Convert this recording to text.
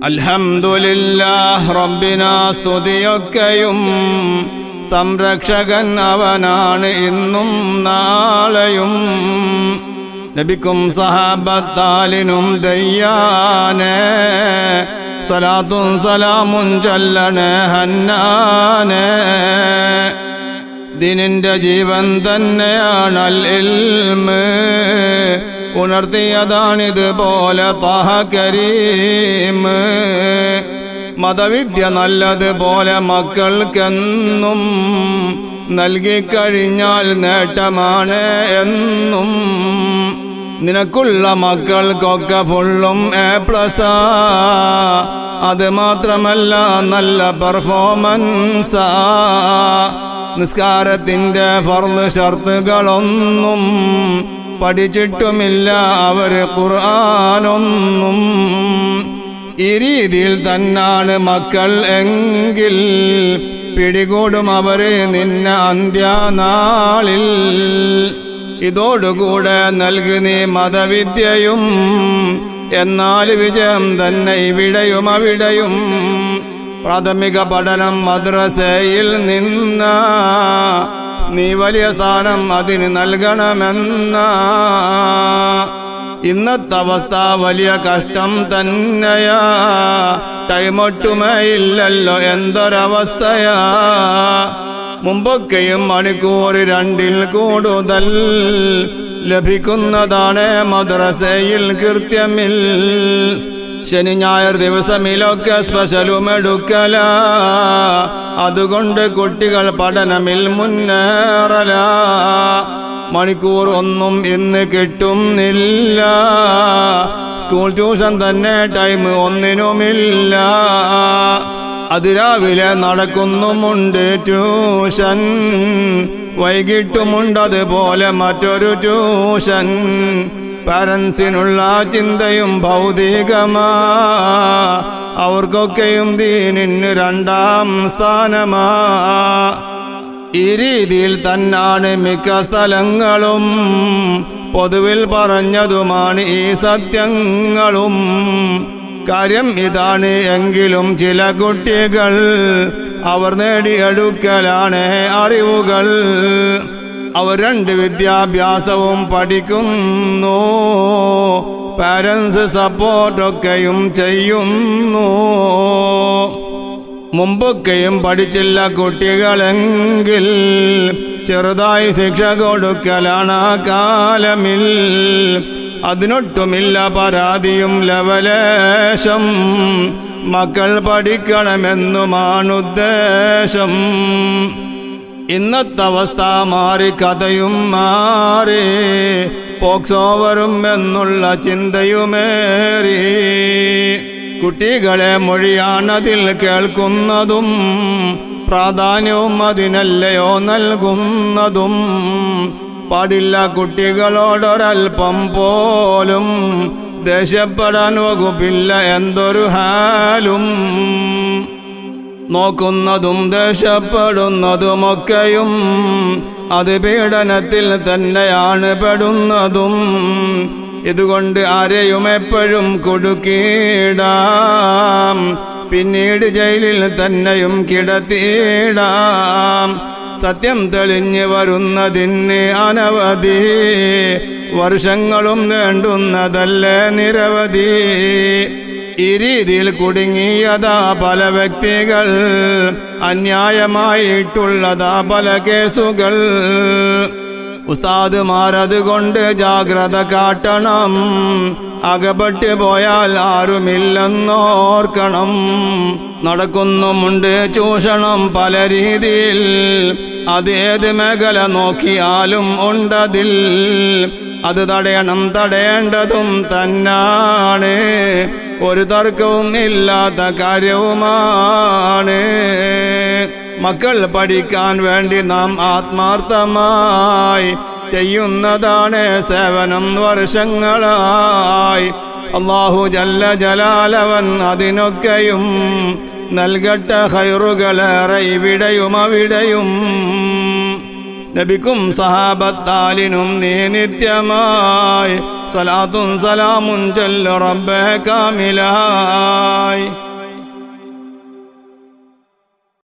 അൽഹംദുലില്ലാഹ് റബ്ബിനാ സ്തുതിയൊക്കെയും സംരക്ഷകൻ അവനാണ് ഇന്നും നാളെയും. നബിക്കും സഹാബത്താലിനും ദയ്യാനേ സ്വലാത്തും സലാമും ചൊല്ലണേ ഹന്നാനേ. ദിനിന്റെ ജീവൻ തന്നെയാണ് അൽ ഇൽമ്, ഉണർത്തിയതാണിതുപോലെ ത്വഹ കരീം. മതവിദ്യ നല്ലതുപോലെ മക്കൾക്കെന്നും നൽകിക്കഴിഞ്ഞാൽ നേട്ടമാണ് എന്നും. നിനക്കുള്ള മക്കൾക്കൊക്കെ ഫുള്ളും A+, അത് മാത്രമല്ല നല്ല പെർഫോമൻസാ. നിസ്കാരത്തിൻ്റെ ഫർള് ഷർത്തുകളൊന്നും പഠിച്ചിട്ടുമില്ല അവർ ഖുർആനൊന്നും. ഈ രീതിയിൽ തന്നാണ് മക്കൾ എങ്കിൽ പിടികൂടും അവര് നിന്നെ അന്ത്യനാളിൽ. ഇതോടുകൂടെ നൽകി നീ മതവിദ്യയും, എന്നാൽ വിജയം തന്നെ ഇവിടെയും അവിടെയും. പ്രാഥമിക പഠനം മദ്രസയിൽ നിന്ന നീ വലിയ സ്ഥാനം അതിന് നൽകണമെന്ന. ഇന്നത്തെ അവസ്ഥ വലിയ കഷ്ടം തന്നെയാ, ടൈമൊട്ടുമേ ഇല്ലല്ലോ എന്തൊരവസ്ഥയാ. മുമ്പൊക്കെയും മണിക്കൂർ 2ൽ കൂടുതൽ ലഭിക്കുന്നതാണ് മദ്രസയിൽ കൃത്യമിൽ. ശനി ഞായർ ദിവസമിലൊക്കെ സ്പെഷ്യലും എടുക്കല. അതുകൊണ്ട് കുട്ടികൾ പഠനമിൽ മുന്നേറല. മണിക്കൂർ ഒന്നും ഇന്ന് കിട്ടുന്നില്ല. സ്കൂൾ ട്യൂഷൻ തന്നെ ടൈം ഒന്നിനുമില്ല. അതിരാവിലെ നടക്കുന്നുമുണ്ട് ട്യൂഷൻ, വൈകിട്ടുമുണ്ടതുപോലെ മറ്റൊരു ട്യൂഷൻ. പാരൻസിനുള്ള ചിന്തയും ഭൗതികമാ, അവർക്കൊക്കെയും ദീനിന് 2ാം സ്ഥാനമാ. ഈ രീതിയിൽ തന്നാണ് മിക്ക സ്ഥലങ്ങളും, പൊതുവിൽ പറഞ്ഞതുമാണ് ഈ സത്യങ്ങളും. കാര്യം ഇതാണ് എങ്കിലും ചില കുട്ടികൾ അവർ നേടിയെടുക്കലാണ് അറിവുകൾ. അവർ 2 വിദ്യാഭ്യാസവും പഠിക്കുന്നു, പാരൻസ് സപ്പോർട്ടൊക്കെയും ചെയ്യുന്നു. മുമ്പൊക്കെയും പഠിച്ചില്ല കുട്ടികളെങ്കിൽ ചെറുതായി ശിക്ഷ കൊടുക്കലാണ് ആ കാലമിൽ. അതിനൊട്ടുമില്ല പരാതിയും ലവലേശം. മക്കൾ പഠിക്കണമെന്നുമാണുദ്ദേശം. ഇന്നത്തെ അവസ്ഥ മാറി, കഥയും മാറി, പോക്സോവറും എന്നുള്ള ചിന്തയുമേറി. കുട്ടികളെ മൊഴിയാണതിൽ കേൾക്കുന്നതും, പ്രാധാന്യവും അതിനല്ലയോ നൽകുന്നതും. പാടില്ല കുട്ടികളോടൊരൽപ്പം പോലും ദേഷ്യപ്പെടാൻ വകുപ്പില്ല എന്തൊരു ഹാലും. നോക്കുന്നതും ദേഷ്യപ്പെടുന്നതുമൊക്കെയും അത് പീഡനത്തിൽ തന്നെയാണ് പെടുന്നതും. ഇതുകൊണ്ട് ആരെയും എപ്പോഴും കുടുക്കിയിടാം, പിന്നീട് ജയിലിൽ തന്നെയും കിടത്തിയിടാം. സത്യം തെളിഞ്ഞു വരുന്നതിന് അനവധി വർഷങ്ങളും വേണ്ടുന്നതല്ലേ നിരവധി. ഈ രീതിയിൽ കുടുങ്ങിയതാ പല വ്യക്തികൾ, അന്യായമായിട്ടുള്ളതാ പല കേസുകൾ. ഉസ്താദുമാരതുകൊണ്ട് ജാഗ്രത കാട്ടണം, അകപ്പെട്ട് പോയാൽ ആരുമില്ലെന്നോർക്കണം. നടക്കുന്നുമുണ്ട് ചൂഷണം പല രീതിയിൽ, അത് ഏത് മേഖല നോക്കിയാലും ഉണ്ടതിൽ. അത് തടയണം, തടയേണ്ടതും തന്നാണ്, ഒരു തർക്കവും ഇല്ലാത്ത കാര്യവുമാണ്. മക്കൾ പഠിക്കാൻ വേണ്ടി നാം ആത്മാർത്ഥമായി ചെയ്യുന്നതാണ് സേവനം വർഷങ്ങളായി. അല്ലാഹു ജല്ല ജലാലവൻ അതിനൊക്കെയും നൽകട്ടെ ഖൈറുകളേറെ ഇവിടെയും അവിടെയും. നബിക്കും സഹാബത്താലിനും നീ നിത്യമായി സ്വലാത്തും സലാമും ചൊല്ലു റബ്ബേ കാമിലായി.